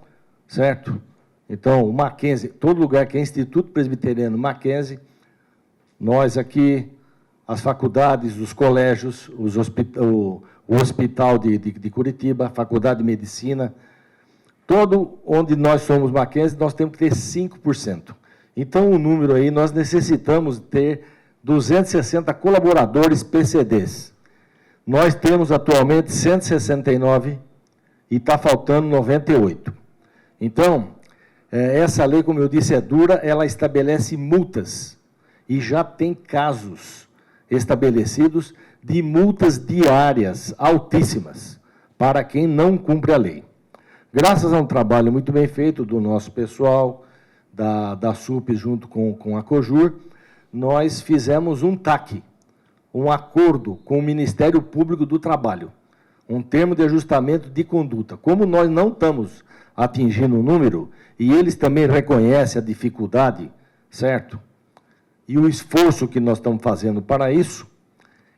certo? Então, o Mackenzie, todo lugar que é Instituto Presbiteriano Mackenzie, nós aqui, as faculdades, os colégios, o Hospital de Curitiba, a Faculdade de Medicina, todo onde nós somos Mackenzie, nós temos que ter 5%. Então, o número aí, nós necessitamos ter 260 colaboradores PCDs. Nós temos atualmente 169 e está faltando 98. Então, essa lei, como eu disse, é dura, ela estabelece multas, e já tem casos estabelecidos de multas diárias altíssimas para quem não cumpre a lei. Graças a um trabalho muito bem feito do nosso pessoal, da SUP junto com a COJUR, nós fizemos um TAC, um acordo com o Ministério Público do Trabalho, um termo de ajustamento de conduta. Como nós não estamos atingindo o número, e eles também reconhecem a dificuldade, certo? E o esforço que nós estamos fazendo para isso,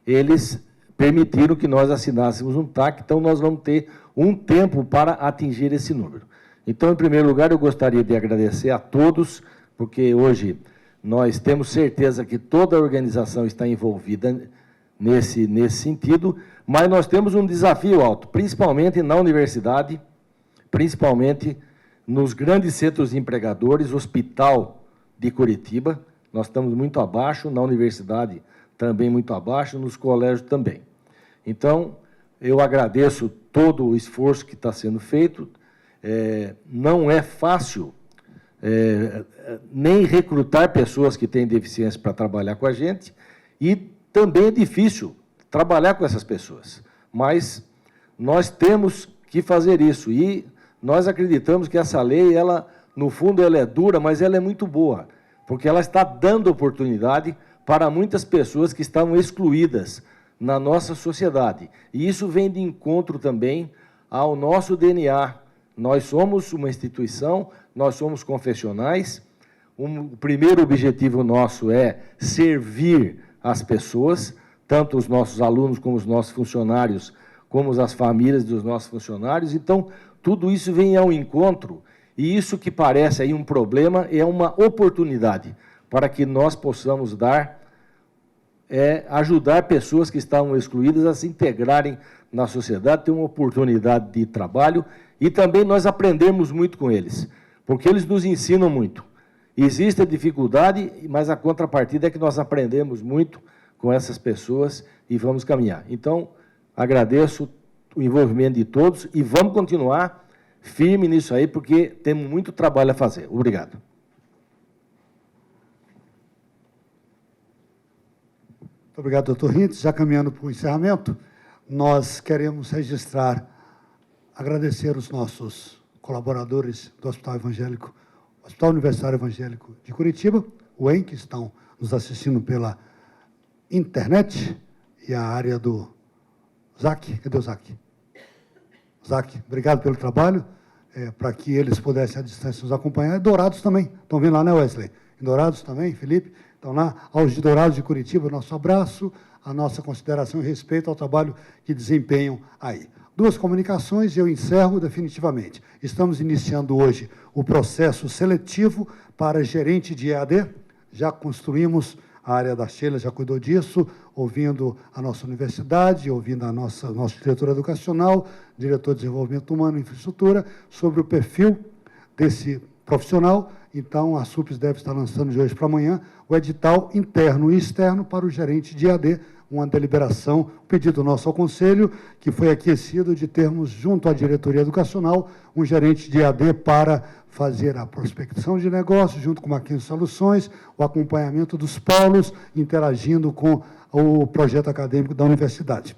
eles permitiram que nós assinássemos um TAC, então nós vamos ter um tempo para atingir esse número. Então, em primeiro lugar, eu gostaria de agradecer a todos, porque hoje nós temos certeza que toda a organização está envolvida nesse sentido, mas nós temos um desafio alto, principalmente na universidade, principalmente nos grandes centros empregadores, Hospital de Curitiba, nós estamos muito abaixo, na universidade também muito abaixo, nos colégios também. Então, eu agradeço todo o esforço que está sendo feito. Não é fácil nem recrutar pessoas que têm deficiência para trabalhar com a gente, e também é difícil trabalhar com essas pessoas. Mas nós temos que fazer isso, e nós acreditamos que essa lei, ela, no fundo, ela é dura, mas ela é muito boa, porque ela está dando oportunidade para muitas pessoas que estavam excluídas na nossa sociedade. E isso vem de encontro também ao nosso DNA. Nós somos uma instituição, nós somos confessionais. O primeiro objetivo nosso é servir as pessoas, tanto os nossos alunos como os nossos funcionários, como as famílias dos nossos funcionários. Então, tudo isso vem ao encontro, e isso que parece aí um problema é uma oportunidade para que nós possamos ajudar pessoas que estavam excluídas a se integrarem na sociedade, ter uma oportunidade de trabalho, e também nós aprendemos muito com eles, porque eles nos ensinam muito. Existe a dificuldade, mas a contrapartida é que nós aprendemos muito com essas pessoas e vamos caminhar. Então, agradeço o envolvimento de todos e vamos continuar firme nisso aí, porque temos muito trabalho a fazer. Obrigado. Muito obrigado, doutor Rintz. Já caminhando para o encerramento, nós queremos registrar, agradecer os nossos colaboradores do Hospital Evangélico, Hospital Universitário Evangélico de Curitiba, o EN, que estão nos assistindo pela internet, e a área do ZAC. Cadê o ZAC? ZAC, obrigado pelo trabalho, para que eles pudessem, à distância, nos acompanhar. E Dourados também, estão vendo lá, né, Wesley? Em Dourados também, Felipe, Então, lá, aos de Dourados de Curitiba, nosso abraço, a nossa consideração e respeito ao trabalho que desempenham aí. 2 comunicações e eu encerro definitivamente. Estamos iniciando hoje o processo seletivo para gerente de EAD. Já construímos, a área da Sheila já cuidou disso, ouvindo a nossa universidade, ouvindo a nosso diretor educacional, diretor de desenvolvimento humano e infraestrutura, sobre o perfil desse profissional. Então, a SUPES deve estar lançando de hoje para amanhã o edital interno e externo para o gerente de EAD, uma deliberação, pedido nosso ao Conselho, que foi aquecido de termos, junto à diretoria educacional, um gerente de EAD para fazer a prospecção de negócios, junto com a Mackenzie Soluções, o acompanhamento dos polos, interagindo com o projeto acadêmico da universidade.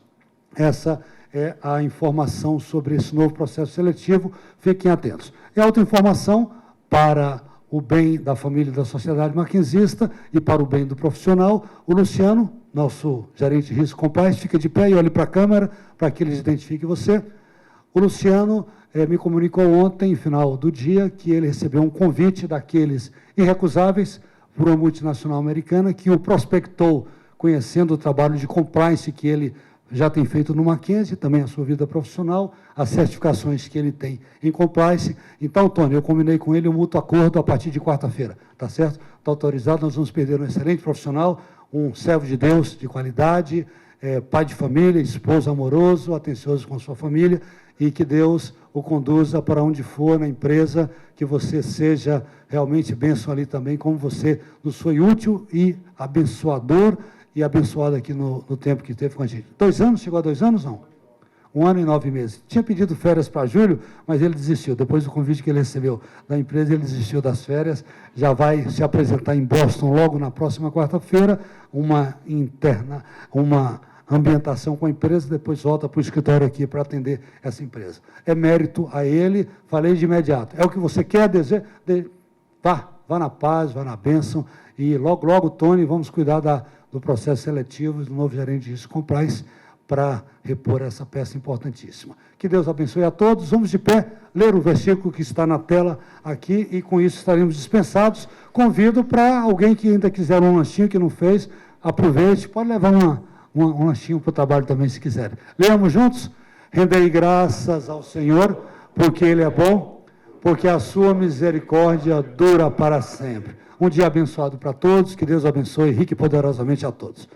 Essa é a informação sobre esse novo processo seletivo. Fiquem atentos. E a outra informação, para o bem da família e da sociedade maquinzista e para o bem do profissional, o Luciano, nosso gerente de risco compliance, fica de pé e olhe para a câmera para que eles identifiquem você. O Luciano me comunicou ontem, no final do dia, que ele recebeu um convite daqueles irrecusáveis por uma multinacional americana que o prospectou, conhecendo o trabalho de compliance que ele já tem feito no Mackenzie, também a sua vida profissional, as certificações que ele tem em compliance. Então, Tony, eu combinei com ele um mútuo acordo a partir de quarta-feira, tá certo? Está autorizado, nós vamos perder um excelente profissional, um servo de Deus de qualidade, pai de família, esposo amoroso, atencioso com a sua família, e que Deus o conduza para onde for na empresa, que você seja realmente bênção ali também, como você nos foi útil e abençoador, e abençoado aqui no tempo que teve com a gente. 2 anos? Chegou a 2 anos, não? 1 ano e 9 meses. Tinha pedido férias para julho, mas ele desistiu. Depois do convite que ele recebeu da empresa, ele desistiu das férias. Já vai se apresentar em Boston logo na próxima quarta-feira, uma ambientação com a empresa, depois volta para o escritório aqui para atender essa empresa. É mérito a ele, falei de imediato. É o que você quer, deseja? Vá na paz, vá na bênção, e logo, logo, Tony, vamos cuidar do processo seletivo do novo gerente de risco compliance para repor essa peça importantíssima. Que Deus abençoe a todos. Vamos de pé, ler o versículo que está na tela aqui, e com isso estaremos dispensados. Convido para alguém que ainda quiser um lanchinho, que não fez, aproveite, pode levar um lanchinho para o trabalho também, se quiser. Leamos juntos? Rendei graças ao Senhor, porque Ele é bom, porque a sua misericórdia dura para sempre. Um dia abençoado para todos, que Deus abençoe rique e poderosamente a todos.